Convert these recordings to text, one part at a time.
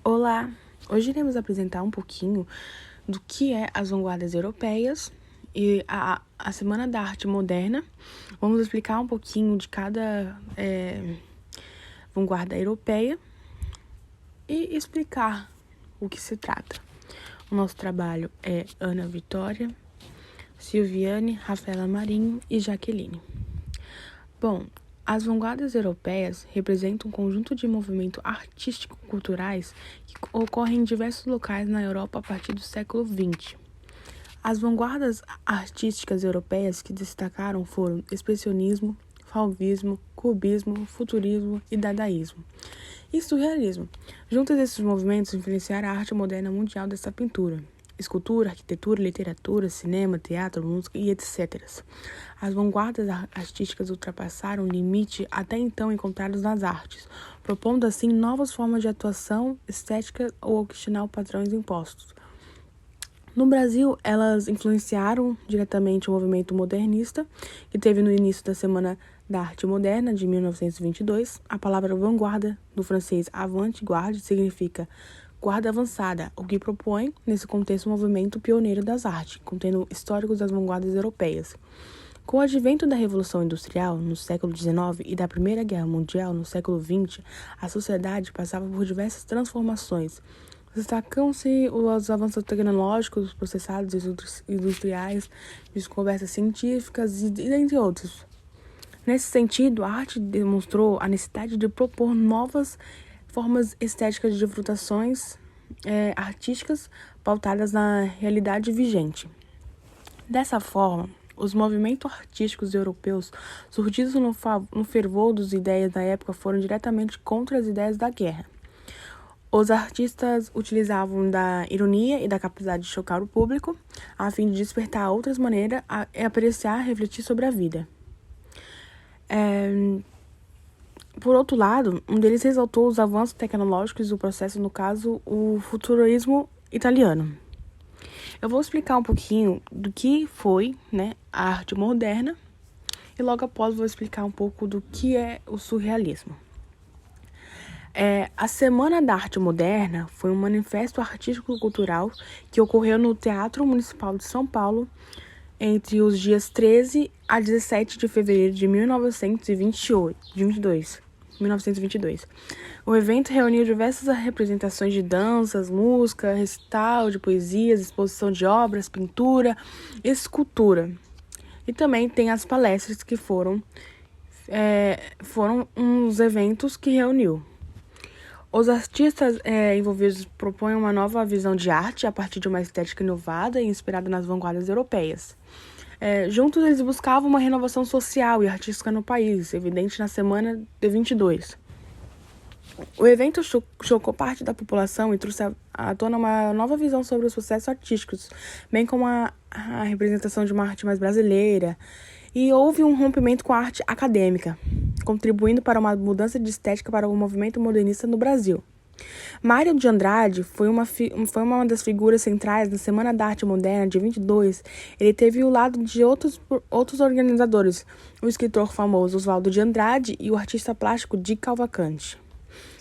Olá! Hoje iremos apresentar um pouquinho do que é as vanguardas europeias e a Semana da Arte Moderna. Vamos explicar um pouquinho de cada vanguarda europeia e explicar o que se trata. O nosso trabalho é Ana Vitória, Silviane, Rafaela Marinho e Jaqueline. Bom, as vanguardas europeias representam um conjunto de movimentos artístico-culturais que ocorrem em diversos locais na Europa a partir do século XX. As vanguardas artísticas europeias que destacaram foram expressionismo, fauvismo, cubismo, futurismo e dadaísmo, e surrealismo. Juntos esses movimentos influenciaram a arte moderna mundial dessa pintura. Escultura, arquitetura, literatura, cinema, teatro, música e etc. As vanguardas artísticas ultrapassaram o limite até então encontrados nas artes, propondo assim novas formas de atuação estética ou questionar padrões impostos. No Brasil, elas influenciaram diretamente o movimento modernista, que teve no início da Semana da Arte Moderna, de 1922. A palavra vanguarda, do francês avant-garde, significa guarda avançada, o que propõe, nesse contexto, um movimento pioneiro das artes, contendo históricos das vanguardas europeias. Com o advento da Revolução Industrial, no século XIX, e da Primeira Guerra Mundial, no século XX, a sociedade passava por diversas transformações. Destacam-se os avanços tecnológicos, processados industriais, descobertas científicas e entre outros. Nesse sentido, a arte demonstrou a necessidade de propor novas formas estéticas de disfrutações artísticas pautadas na realidade vigente. Dessa forma, os movimentos artísticos europeus surgidos no fervor das ideias da época foram diretamente contra as ideias da guerra. Os artistas utilizavam da ironia e da capacidade de chocar o público, a fim de despertar outras maneiras a apreciar e refletir sobre a vida. Por outro lado, um deles ressaltou os avanços tecnológicos do processo, no caso, o futurismo italiano. Eu vou explicar um pouquinho do que foi, a arte moderna e logo após vou explicar um pouco do que é o surrealismo. A Semana da Arte Moderna foi um manifesto artístico-cultural que ocorreu no Teatro Municipal de São Paulo entre os dias 13 a 17 de fevereiro de 1922. O evento reuniu diversas representações de danças, música, recital de poesias, exposição de obras, pintura, escultura. E também tem as palestras que foram uns eventos que reuniu. Os artistas envolvidos propõem uma nova visão de arte a partir de uma estética inovada e inspirada nas vanguardas europeias. Juntos, eles buscavam uma renovação social e artística no país, evidente na Semana de 22. O evento chocou parte da população e trouxe à tona uma nova visão sobre os processos artísticos, bem como a representação de uma arte mais brasileira, e houve um rompimento com a arte acadêmica, contribuindo para uma mudança de estética para o movimento modernista no Brasil. Mário de Andrade foi uma das figuras centrais na Semana da Arte Moderna de 22. Ele teve o lado de outros organizadores, o escritor famoso Oswaldo de Andrade e o artista plástico Di Cavalcanti.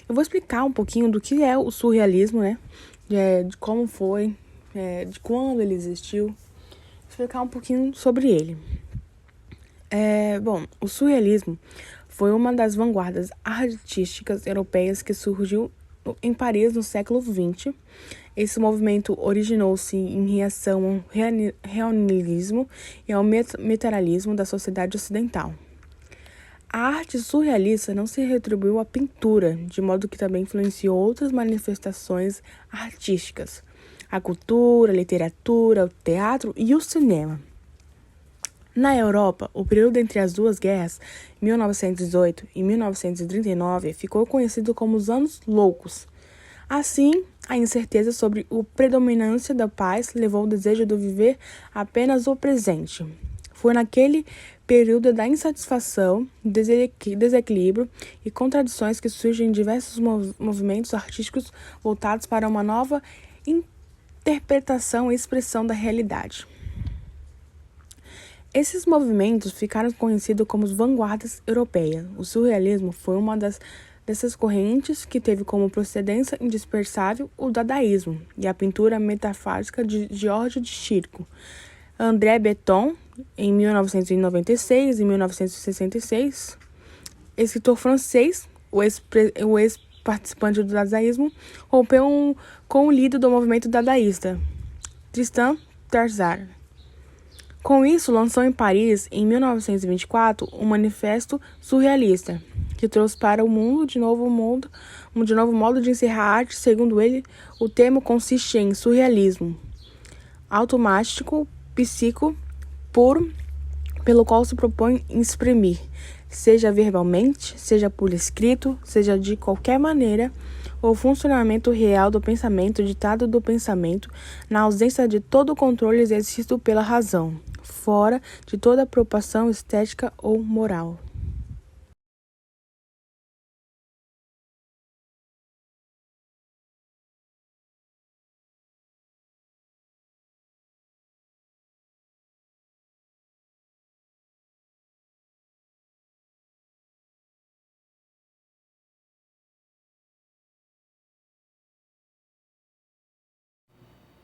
Eu vou explicar um pouquinho do que é o surrealismo, de como foi, de quando ele existiu, explicar um pouquinho sobre ele. O surrealismo foi uma das vanguardas artísticas europeias que surgiu em Paris no século XX. Esse movimento originou-se em reação ao realismo e ao materialismo da sociedade ocidental. A arte surrealista não se retribuiu à pintura, de modo que também influenciou outras manifestações artísticas, a cultura, a literatura, o teatro e o cinema. Na Europa, o período entre as duas guerras, 1918 e 1939, ficou conhecido como os Anos Loucos. Assim, a incerteza sobre a predominância da paz levou ao desejo de viver apenas o presente. Foi naquele período da insatisfação, desequilíbrio e contradições que surgem diversos movimentos artísticos voltados para uma nova interpretação e expressão da realidade. Esses movimentos ficaram conhecidos como as vanguardas europeias. O surrealismo foi uma das dessas correntes, que teve como procedência indispensável o dadaísmo e a pintura metafásica de Georges de Chirico. André Breton, em 1996 e 1966, escritor francês, o ex-participante do dadaísmo, rompeu com o líder do movimento dadaísta, Tristan Tzar. Com isso, lançou em Paris, em 1924, um manifesto surrealista, que trouxe para o mundo de novo modo de encerrar a arte. Segundo ele, o termo consiste em surrealismo automático, psíquico, puro, pelo qual se propõe exprimir, seja verbalmente, seja por escrito, seja de qualquer maneira, o funcionamento real do pensamento, ditado do pensamento, na ausência de todo o controle exercido pela razão, fora de toda preocupação estética ou moral.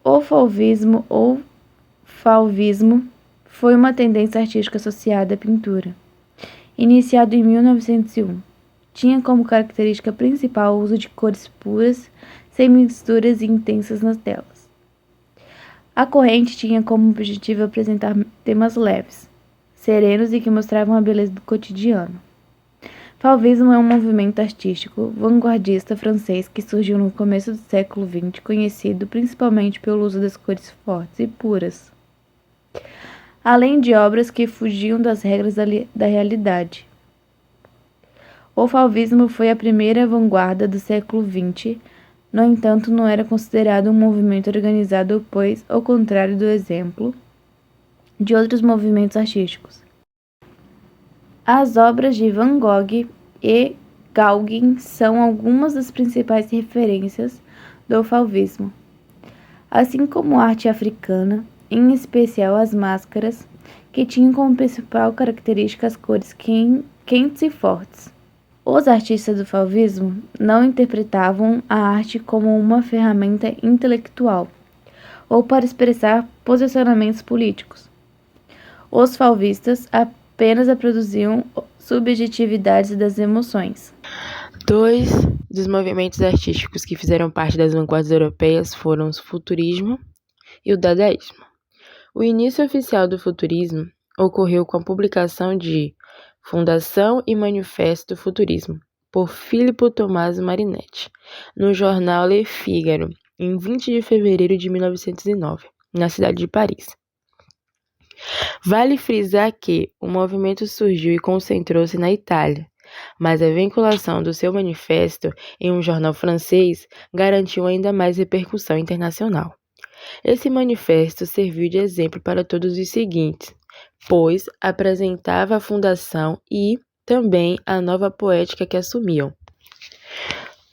O fauvismo ou fauvismo foi uma tendência artística associada à pintura, iniciado em 1901. Tinha como característica principal o uso de cores puras, sem misturas intensas nas telas. A corrente tinha como objetivo apresentar temas leves, serenos e que mostravam a beleza do cotidiano. Fauvismo é um movimento artístico vanguardista francês que surgiu no começo do século XX, conhecido principalmente pelo uso das cores fortes e puras, além de obras que fugiam das regras da realidade. O fauvismo foi a primeira vanguarda do século XX, no entanto, não era considerado um movimento organizado, pois, ao contrário do exemplo de outros movimentos artísticos, as obras de Van Gogh e Gauguin são algumas das principais referências do fauvismo, assim como a arte africana, em especial as máscaras, que tinham como principal característica as cores quentes e fortes. Os artistas do fauvismo não interpretavam a arte como uma ferramenta intelectual ou para expressar posicionamentos políticos. Os fauvistas apenas produziam subjetividades das emoções. Dois dos movimentos artísticos que fizeram parte das vanguardas europeias foram o futurismo e o dadaísmo. O início oficial do futurismo ocorreu com a publicação de Fundação e Manifesto do Futurismo, por Filippo Tommaso Marinetti, no jornal Le Figaro, em 20 de fevereiro de 1909, na cidade de Paris. Vale frisar que o movimento surgiu e concentrou-se na Itália, mas a vinculação do seu manifesto em um jornal francês garantiu ainda mais repercussão internacional. Esse manifesto serviu de exemplo para todos os seguintes, pois apresentava a fundação e também a nova poética que assumiam.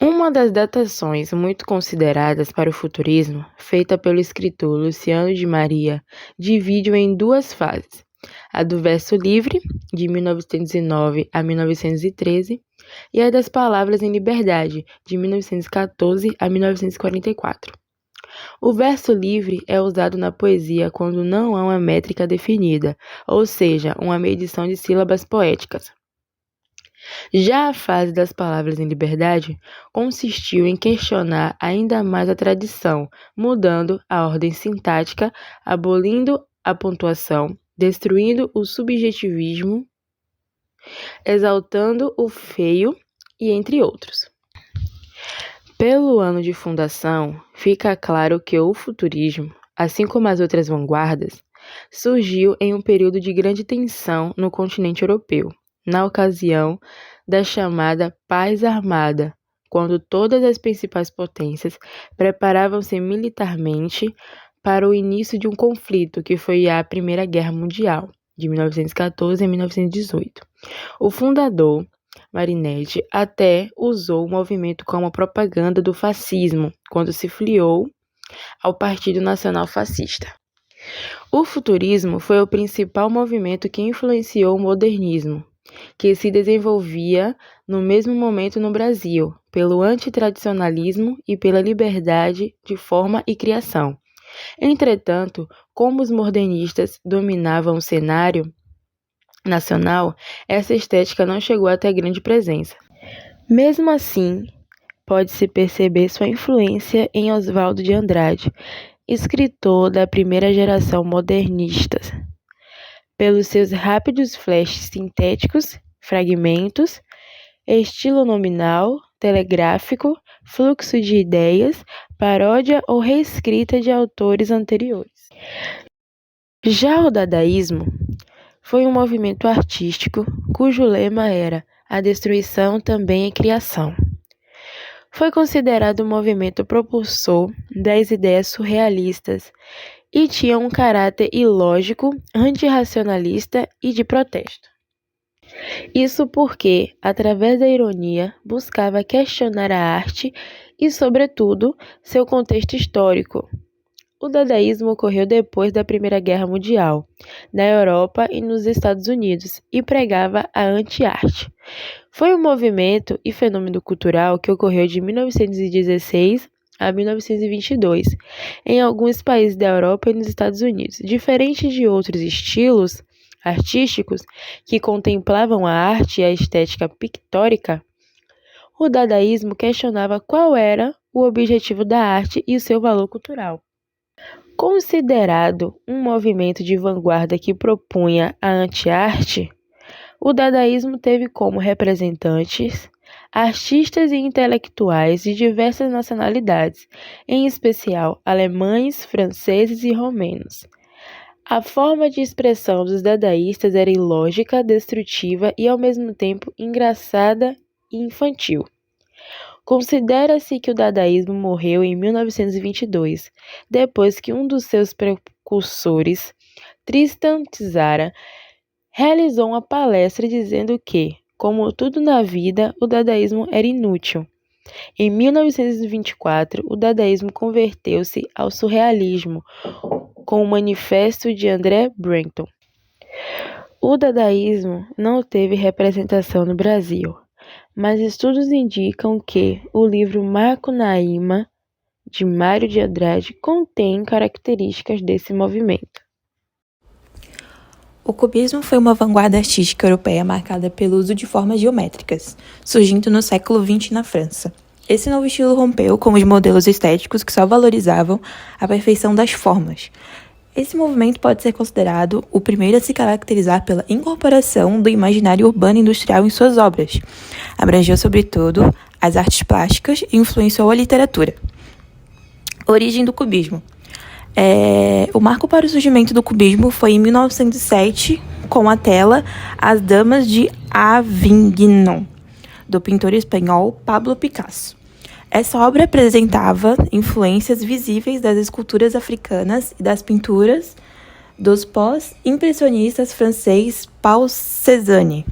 Uma das datações muito consideradas para o futurismo, feita pelo escritor Luciano de Maria, divide-o em duas fases: a do verso livre, de 1909 a 1913, e a das palavras em liberdade, de 1914 a 1944. O verso livre é usado na poesia quando não há uma métrica definida, ou seja, uma medição de sílabas poéticas. Já a fase das palavras em liberdade consistiu em questionar ainda mais a tradição, mudando a ordem sintática, abolindo a pontuação, destruindo o subjetivismo, exaltando o feio e entre outros. Pelo ano de fundação, fica claro que o futurismo, assim como as outras vanguardas, surgiu em um período de grande tensão no continente europeu, na ocasião da chamada Paz Armada, quando todas as principais potências preparavam-se militarmente para o início de um conflito que foi a Primeira Guerra Mundial, de 1914 a 1918. O fundador, Marinetti, até usou o movimento como propaganda do fascismo, quando se filiou ao Partido Nacional Fascista. O futurismo foi o principal movimento que influenciou o modernismo, que se desenvolvia no mesmo momento no Brasil, pelo antitradicionalismo e pela liberdade de forma e criação. Entretanto, como os modernistas dominavam o cenário nacional, essa estética não chegou a ter grande presença. Mesmo assim, pode-se perceber sua influência em Oswald de Andrade, escritor da primeira geração modernista, pelos seus rápidos flashes sintéticos, fragmentos, estilo nominal, telegráfico, fluxo de ideias, paródia ou reescrita de autores anteriores. Já o dadaísmo foi um movimento artístico cujo lema era a destruição também é criação. Foi considerado um movimento propulsor das ideias surrealistas e tinha um caráter ilógico, antirracionalista e de protesto. Isso porque, através da ironia, buscava questionar a arte e, sobretudo, seu contexto histórico. O dadaísmo ocorreu depois da Primeira Guerra Mundial, na Europa e nos Estados Unidos, e pregava a anti-arte. Foi um movimento e fenômeno cultural que ocorreu de 1916 a 1922, em alguns países da Europa e nos Estados Unidos. Diferente de outros estilos artísticos que contemplavam a arte e a estética pictórica, o dadaísmo questionava qual era o objetivo da arte e o seu valor cultural. Considerado um movimento de vanguarda que propunha a anti-arte, o dadaísmo teve como representantes artistas e intelectuais de diversas nacionalidades, em especial alemães, franceses e romenos. A forma de expressão dos dadaístas era ilógica, destrutiva e, ao mesmo tempo, engraçada e infantil. Considera-se que o dadaísmo morreu em 1922, depois que um dos seus precursores, Tristan Tzara, realizou uma palestra dizendo que, como tudo na vida, o dadaísmo era inútil. Em 1924, o dadaísmo converteu-se ao surrealismo, com o Manifesto de André Breton. O dadaísmo não teve representação no Brasil, mas estudos indicam que o livro Macunaíma, de Mário de Andrade, contém características desse movimento. O cubismo foi uma vanguarda artística europeia marcada pelo uso de formas geométricas, surgindo no século XX na França. Esse novo estilo rompeu com os modelos estéticos que só valorizavam a perfeição das formas. Esse movimento pode ser considerado o primeiro a se caracterizar pela incorporação do imaginário urbano e industrial em suas obras. Abrangeu, sobretudo, as artes plásticas e influenciou a literatura. Origem do cubismo. O marco para o surgimento do cubismo foi em 1907, com a tela As Damas de Avignon, do pintor espanhol Pablo Picasso. Essa obra apresentava influências visíveis das esculturas africanas e das pinturas dos pós-impressionistas francês Paul Cézanne.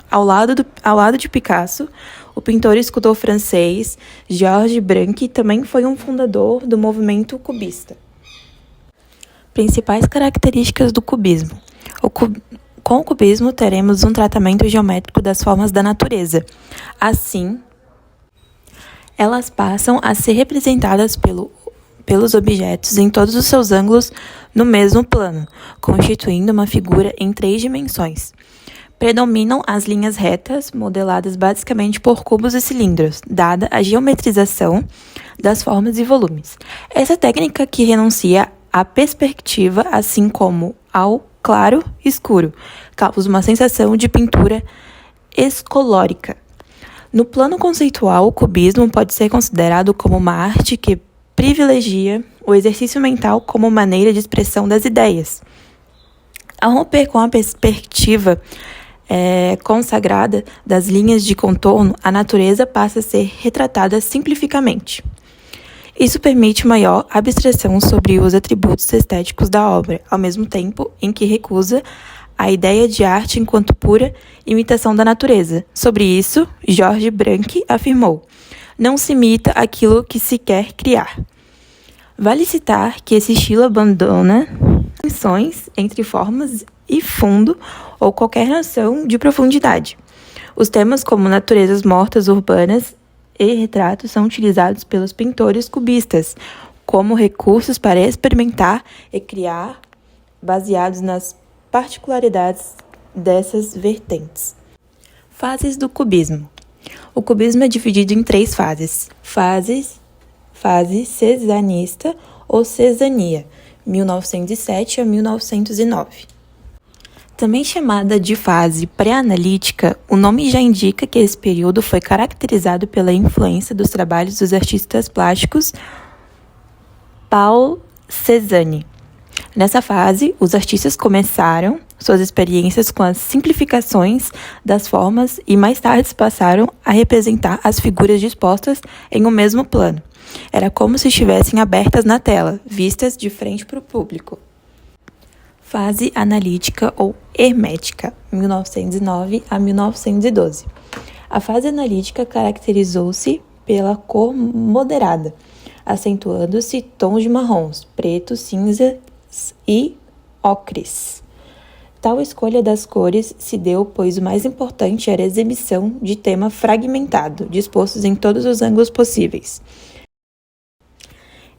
Ao lado de Picasso, o pintor e escultor francês Georges Branque também foi um fundador do movimento cubista. Principais características do cubismo. Com o cubismo, teremos um tratamento geométrico das formas da natureza. Assim, elas passam a ser representadas pelos objetos em todos os seus ângulos no mesmo plano, constituindo uma figura em 3 dimensões. Predominam as linhas retas, modeladas basicamente por cubos e cilindros, dada a geometrização das formas e volumes. Essa técnica que renuncia à perspectiva, assim como ao claro e escuro, causa uma sensação de pintura escolórica. No plano conceitual, o cubismo pode ser considerado como uma arte que privilegia o exercício mental como maneira de expressão das ideias. Ao romper com a perspectiva consagrada das linhas de contorno, a natureza passa a ser retratada simplificamente. Isso permite maior abstração sobre os atributos estéticos da obra, ao mesmo tempo em que recusa a ideia de arte enquanto pura imitação da natureza. Sobre isso, Georges Branque afirmou: não se imita aquilo que se quer criar. Vale citar que esse estilo abandona distinções entre formas e fundo ou qualquer noção de profundidade. Os temas como naturezas mortas urbanas e retratos são utilizados pelos pintores cubistas como recursos para experimentar e criar baseados nas particularidades dessas vertentes. Fases do cubismo. O cubismo é dividido em 3 fases. Fase cezanista ou Cezania, 1907 a 1909. Também chamada de fase pré-analítica, o nome já indica que esse período foi caracterizado pela influência dos trabalhos dos artistas plásticos Paul Cézanne. Nessa fase, os artistas começaram suas experiências com as simplificações das formas e mais tarde passaram a representar as figuras dispostas em um mesmo plano. Era como se estivessem abertas na tela, vistas de frente para o público. Fase analítica ou hermética, 1909 a 1912. A fase analítica caracterizou-se pela cor moderada, acentuando-se tons de marrons, pretos, cinzas e ocres. Tal escolha das cores se deu pois o mais importante era a exibição de tema fragmentado, dispostos em todos os ângulos possíveis.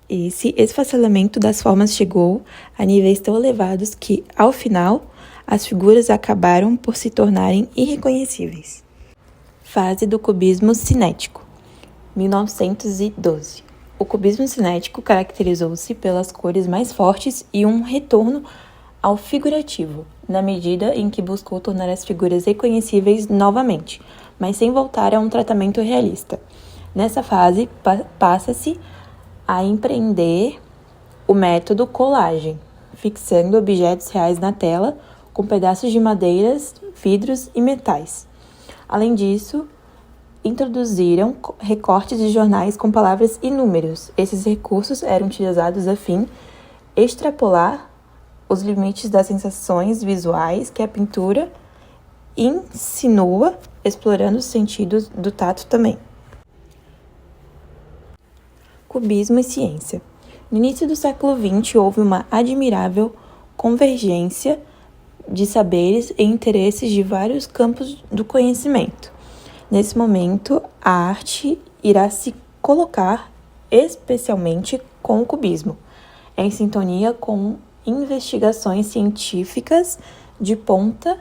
Esse esfacelamento das formas chegou a níveis tão elevados que, ao final, as figuras acabaram por se tornarem irreconhecíveis. Fase do cubismo cinético, 1912. O cubismo cinético caracterizou-se pelas cores mais fortes e um retorno ao figurativo, na medida em que buscou tornar as figuras reconhecíveis novamente, mas sem voltar a um tratamento realista. Nessa fase, passa-se a empreender o método colagem, fixando objetos reais na tela com pedaços de madeiras, vidros e metais. Além disso, introduziram recortes de jornais com palavras e números. Esses recursos eram utilizados a fim de extrapolar os limites das sensações visuais que a pintura insinua, explorando os sentidos do tato também. Cubismo e ciência. No início do século XX, houve uma admirável convergência de saberes e interesses de vários campos do conhecimento. Nesse momento, a arte irá se colocar especialmente com o cubismo, em sintonia com investigações científicas de ponta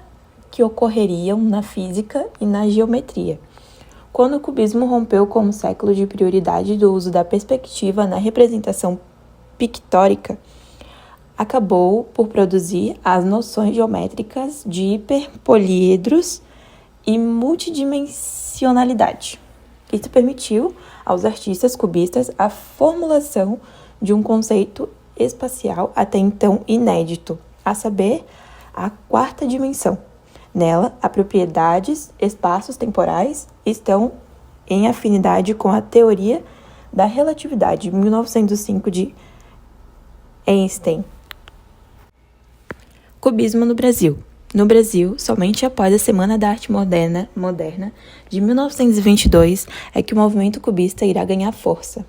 que ocorreriam na física e na geometria. Quando o cubismo rompeu com o século de prioridade do uso da perspectiva na representação pictórica, acabou por produzir as noções geométricas de hiperpoliedros e multidimensionalidade. Isso permitiu aos artistas cubistas a formulação de um conceito espacial até então inédito, a saber, a 4ª dimensão. Nela, as propriedades espaços temporais estão em afinidade com a teoria da relatividade, 1905, de Einstein. Cubismo no Brasil. No Brasil, somente após a Semana da Arte Moderna de 1922 é que o movimento cubista irá ganhar força.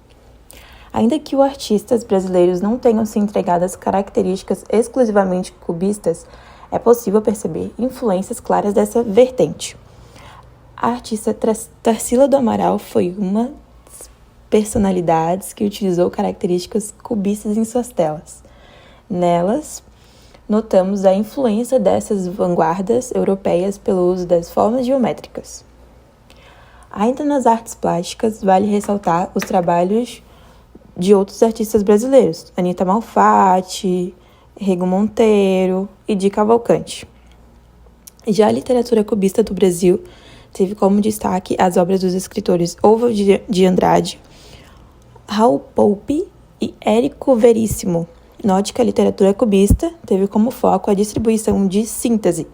Ainda que os artistas brasileiros não tenham se entregado às características exclusivamente cubistas, é possível perceber influências claras dessa vertente. A artista Tarsila do Amaral foi uma das personalidades que utilizou características cubistas em suas telas. Nelas, notamos a influência dessas vanguardas europeias pelo uso das formas geométricas. Ainda nas artes plásticas, vale ressaltar os trabalhos de outros artistas brasileiros, Anita Malfatti, Rego Monteiro e Di Cavalcanti. Já a literatura cubista do Brasil teve como destaque as obras dos escritores Oswald de Andrade, Raul Pope e Érico Veríssimo. Note que a literatura cubista teve como foco a distribuição de síntese,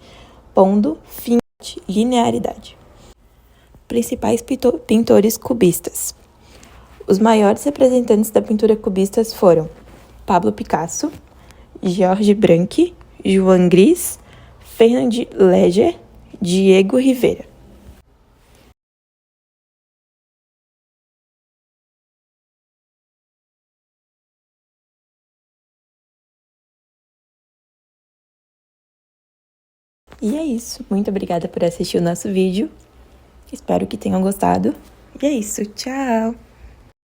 pondo fim de linearidade. Principais pintores cubistas. Os maiores representantes da pintura cubista foram Pablo Picasso, Georges Branque, Joan Gris, Fernand Léger, Diego Rivera. E é isso. Muito obrigada por assistir o nosso vídeo. Espero que tenham gostado. E é isso. Tchau!